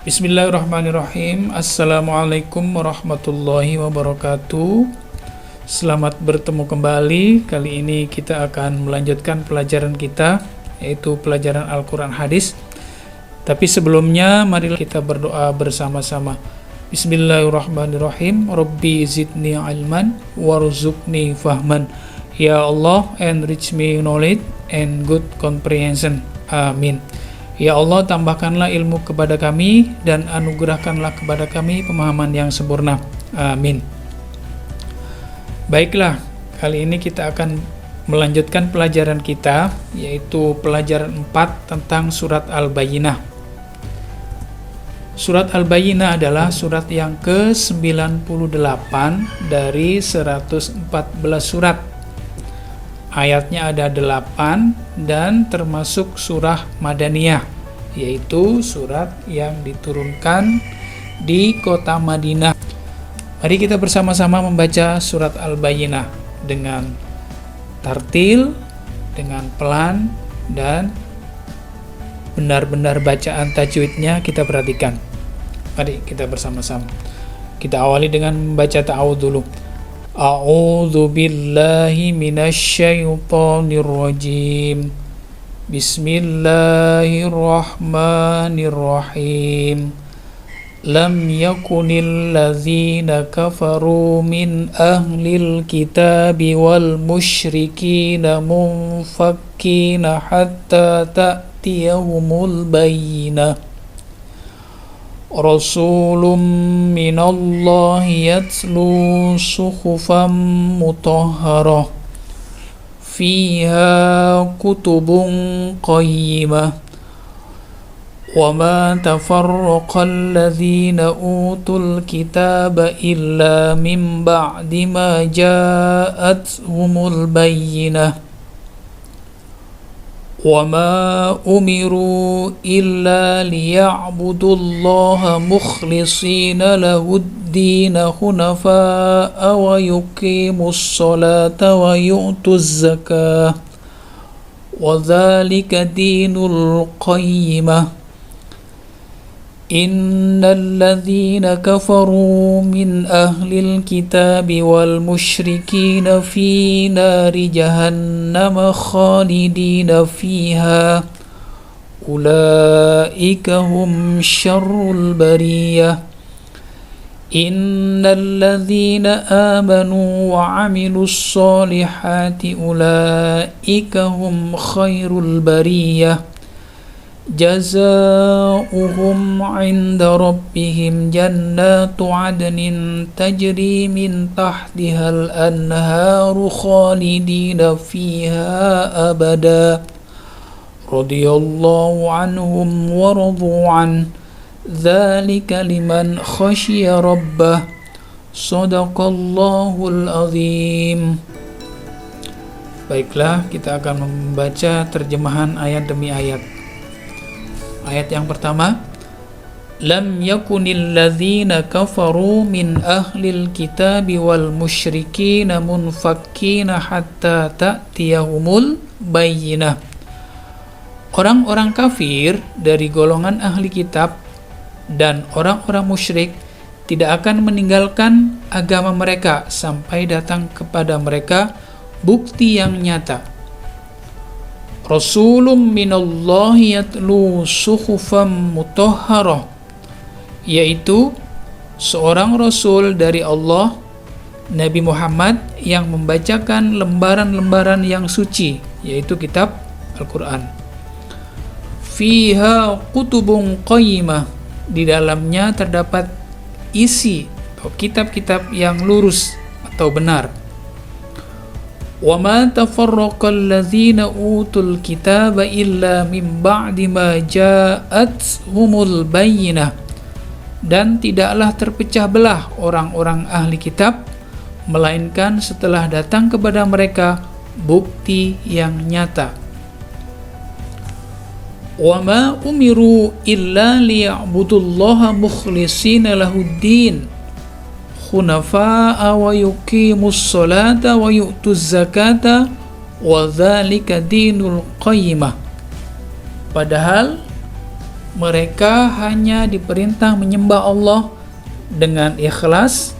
Bismillahirrahmanirrahim. Assalamualaikum warahmatullahi wabarakatuh. Selamat bertemu kembali. Kali ini kita akan melanjutkan pelajaran kita, yaitu pelajaran Al-Quran Hadis. Tapi sebelumnya mari kita berdoa bersama-sama. Bismillahirrahmanirrahim. Rabbi zidni ilman warzuqni fahman. Ya Allah, enrich me knowledge and good comprehension. Amin. Ya Allah, tambahkanlah ilmu kepada kami dan anugerahkanlah kepada kami pemahaman yang sempurna. Amin. Baiklah, kali ini kita akan melanjutkan pelajaran kita, yaitu pelajaran 4 tentang surat Al-Bayyinah. Surat Al-Bayyinah adalah surat yang ke-98 dari 114 surat. Ayatnya ada 8 dan termasuk surah Madaniyah, yaitu surat yang diturunkan di kota Madinah. Mari kita bersama-sama membaca surat Al-Bayyinah dengan tartil, dengan pelan, dan benar-benar bacaan tajwidnya kita perhatikan. Mari kita bersama-sama. Kita awali dengan membaca ta'awudz dulu. A'udzu billahi minasyaitonir rajim. Bismillahirrahmanirrahim. Lam yakunil ladzina kafaru min ahlil kitabi wal musyrikina munfakkina hatta ta'tiyahumul bayyinah. Rasulun minallahi yatlu suhufan mutahharah fiha kutubun qayyimah wa ma tafarraqal ladzina utul kitaba illa min ba'di ma ja'atuhumul bayyinah وَمَا أُمِرُوا إِلَّا لِيَعْبُدُوا اللَّهَ مُخْلِصِينَ لَهُ الدِّينَ حُنَفَاءَ وَيُقِيمُوا الصَّلَاةَ وَيُؤْتُوا الزَّكَاةَ وَذَلِكَ دِينُ الْقَيِّمَةِ إِنَّ الَّذِينَ كَفَرُوا مِنْ أَهْلِ الْكِتَابِ وَالْمُشْرِكِينَ فِي نَارِ جَهَنَّمَ خَالِدِينَ فِيهَا أُولَئِكَ هُمْ شَرُّ الْبَرِيَّةِ إِنَّ الَّذِينَ آمَنُوا وَعَمِلُوا الصَّالِحَاتِ أُولَئِكَ هُمْ خَيْرُ الْبَرِيَّةِ جزاؤهم عند ربهم جنات عدن تجري من تحتها الأنهار خالدين فيها أبدا رضي الله عنهم ورضوا عنه ذلك لمن خشي ربه صدق الله العظيم. Baiklah, kita akan membaca terjemahan ayat demi ayat. Ayat yang pertama, Lam yakunil ladzina kafaru min ahlil kitabi wal musyrikina munfakkina hatta ta'tiyahumul bayyinah. Orang-orang kafir dari golongan ahli kitab dan orang-orang musyrik tidak akan meninggalkan agama mereka sampai datang kepada mereka bukti yang nyata. Rasulun minallahi yatlu suhufan mutahharah, yaitu seorang rasul dari Allah, Nabi Muhammad, yang membacakan lembaran-lembaran yang suci, yaitu kitab Al-Quran. Fiha kutubun qayyimah, di dalamnya terdapat isi atau kitab-kitab yang lurus atau benar. وَمَا تَفَرَّقَ الَّذِينَ أُوتُوا الْكِتَابَ إِلَّا مِنْ بَعْدِ مَا جَاءَتْهُمُ الْبَيِّنَةُ, dan tidaklah terpecah belah orang-orang ahli kitab melainkan setelah datang kepada mereka bukti yang nyata. وَمَا أُمِرُوا إِلَّا لِيَعْبُدُوا اللَّهَ مُخْلِصِينَ لَهُ الدِّينَ hunafa'a wa yuqimus sholata wa yu'tuz zakata wa dzalika dinul qayyimah. Padahal Mereka hanya diperintah menyembah Allah dengan ikhlas,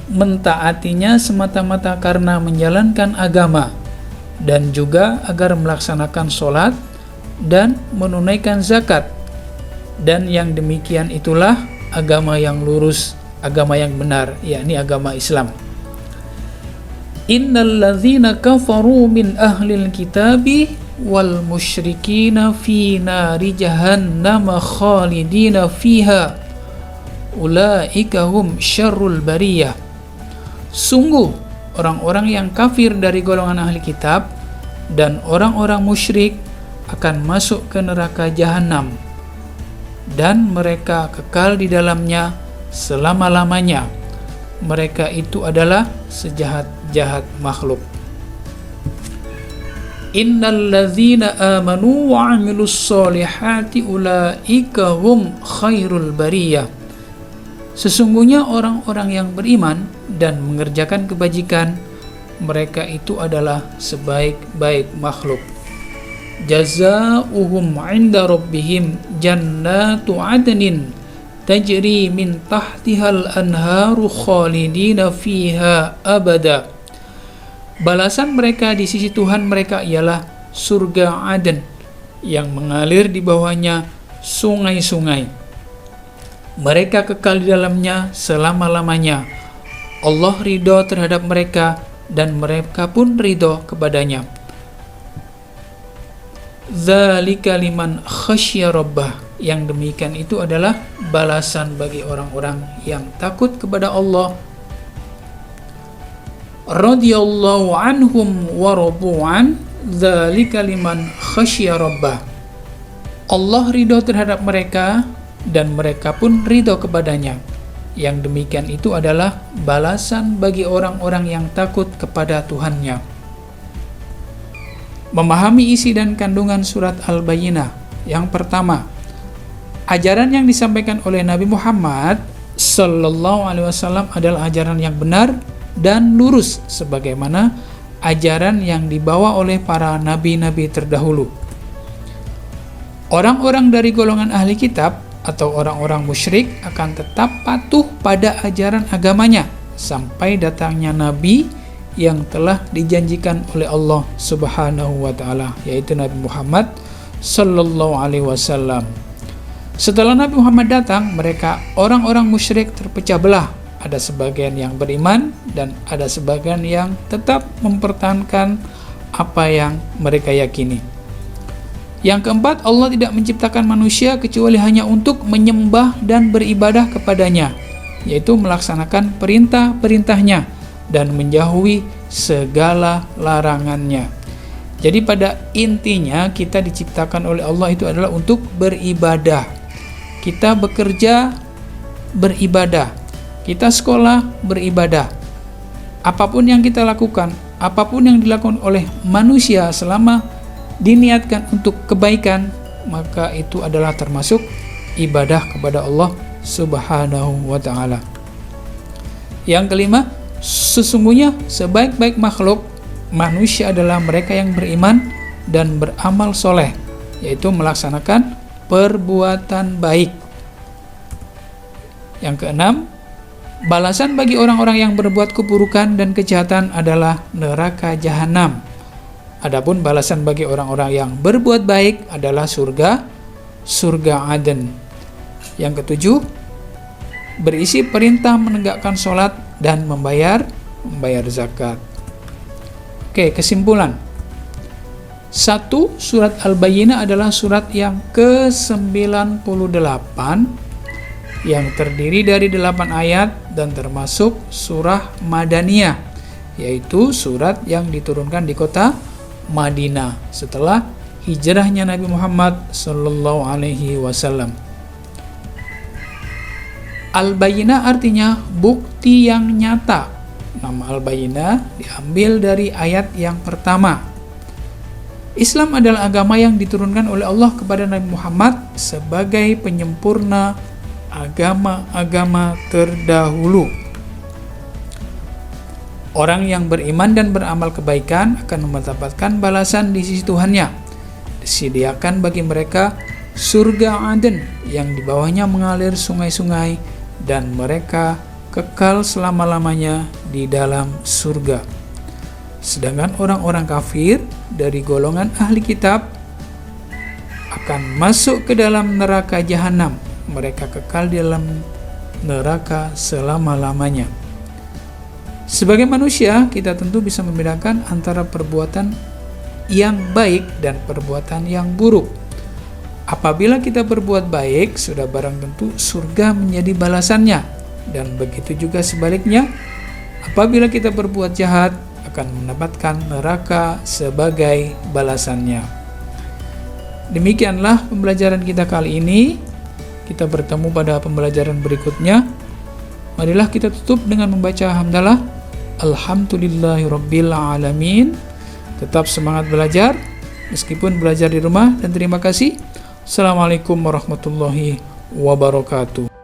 mentaatinya semata-mata karena menjalankan agama, dan juga agar melaksanakan sholat dan menunaikan zakat. Dan yang demikian itulah agama yang lurus, agama yang benar, yakni agama Islam. Innal ladzina kafaru min ahlil kitabi wal musyrikina fi nari jahannam khalidina fiha ulaika hum syarrul bariyah. Sungguh orang-orang yang kafir dari golongan ahli kitab dan orang-orang musyrik akan masuk ke neraka jahanam, dan mereka kekal di dalamnya selama-lamanya. Mereka itu adalah sejahat-jahat makhluk. Innal ladzina amanu wa 'amilus solihati ulaika hum khairul bariyah. Sesungguhnya orang-orang yang beriman dan mengerjakan kebajikan, mereka itu adalah sebaik-baik makhluk. Jazaohum 'inda rabbihim jannatu 'adnin tajri min tahtihal anharu khalidina fiha abada. Balasan mereka di sisi Tuhan mereka ialah surga Aden yang mengalir di bawahnya sungai-sungai. Mereka kekal di dalamnya selama-lamanya. Allah ridho terhadap mereka dan mereka pun ridho kepadanya. Dzalika liman khasyya rabbah. Yang demikian itu adalah balasan bagi orang-orang yang takut kepada Allah. Radhiyallahu anhum wa radu'an. Dzalika liman khasyya rabbah. Allah ridho terhadap mereka dan mereka pun ridho kepadanya. Yang demikian itu adalah balasan bagi orang-orang yang takut kepada Tuhannya. Memahami isi dan kandungan surat Al-Bayyinah. Yang pertama, ajaran yang disampaikan oleh Nabi Muhammad Sallallahu Alaihi Wasallam adalah ajaran yang benar dan lurus, sebagaimana ajaran yang dibawa oleh para nabi-nabi terdahulu. Orang-orang dari golongan ahli kitab atau orang-orang musyrik akan tetap patuh pada ajaran agamanya sampai datangnya nabi yang telah dijanjikan oleh Allah Subhanahu wa taala, yaitu Nabi Muhammad Sallallahu Alaihi Wasallam. Setelah Nabi Muhammad datang, mereka orang-orang musyrik terpecah belah. Ada sebagian yang beriman dan ada sebagian yang tetap mempertahankan apa yang mereka yakini. Yang keempat, Allah tidak menciptakan manusia kecuali hanya untuk menyembah dan beribadah kepadanya, yaitu melaksanakan perintah-perintahnya dan menjauhi segala larangannya. Jadi pada intinya kita diciptakan oleh Allah itu adalah untuk beribadah. Kita bekerja, beribadah. Kita sekolah, beribadah. Apapun yang kita lakukan, apapun yang dilakukan oleh manusia selama diniatkan untuk kebaikan, maka itu adalah termasuk ibadah kepada Allah Subhanahu wa ta'ala. Yang kelima, sesungguhnya sebaik-baik makhluk manusia adalah mereka yang beriman dan beramal soleh, yaitu melaksanakan perbuatan baik. Yang keenam, balasan bagi orang-orang yang berbuat keburukan dan kejahatan adalah neraka jahanam. Adapun balasan bagi orang-orang yang berbuat baik adalah surga Aden. Yang ketujuh, berisi perintah menegakkan sholat dan membayar zakat. Oke, kesimpulan. 1. Surat Al-Bayyinah adalah surat yang ke-98 yang terdiri dari 8 ayat dan termasuk surah Madaniyah, yaitu surat yang diturunkan di kota Madinah setelah hijrahnya Nabi Muhammad Sallallahu Alaihi Wasallam. Al-Bayyinah artinya bukti yang nyata. Nama Al-Bayyinah diambil dari ayat yang pertama. Islam adalah agama yang diturunkan oleh Allah kepada Nabi Muhammad sebagai penyempurna agama-agama terdahulu. Orang yang beriman dan beramal kebaikan akan mendapatkan balasan di sisi Tuhannya. Disediakan bagi mereka surga Aden yang di bawahnya mengalir sungai-sungai dan mereka kekal selama-lamanya di dalam surga. Sedangkan orang-orang kafir dari golongan ahli kitab akan masuk ke dalam neraka jahanam. Mereka kekal di dalam neraka selama-lamanya. Sebagai manusia, kita tentu bisa membedakan antara perbuatan yang baik dan perbuatan yang buruk. Apabila kita berbuat baik, sudah barang tentu surga menjadi balasannya. Dan begitu juga sebaliknya, apabila kita berbuat jahat, akan mendapatkan neraka sebagai balasannya. Demikianlah pembelajaran kita kali ini. Kita bertemu pada pembelajaran berikutnya. Marilah kita tutup dengan membaca hamdalah. Alhamdulillahirabbil alamin. Tetap semangat belajar meskipun belajar di rumah, dan terima kasih. Assalamualaikum warahmatullahi wabarakatuh.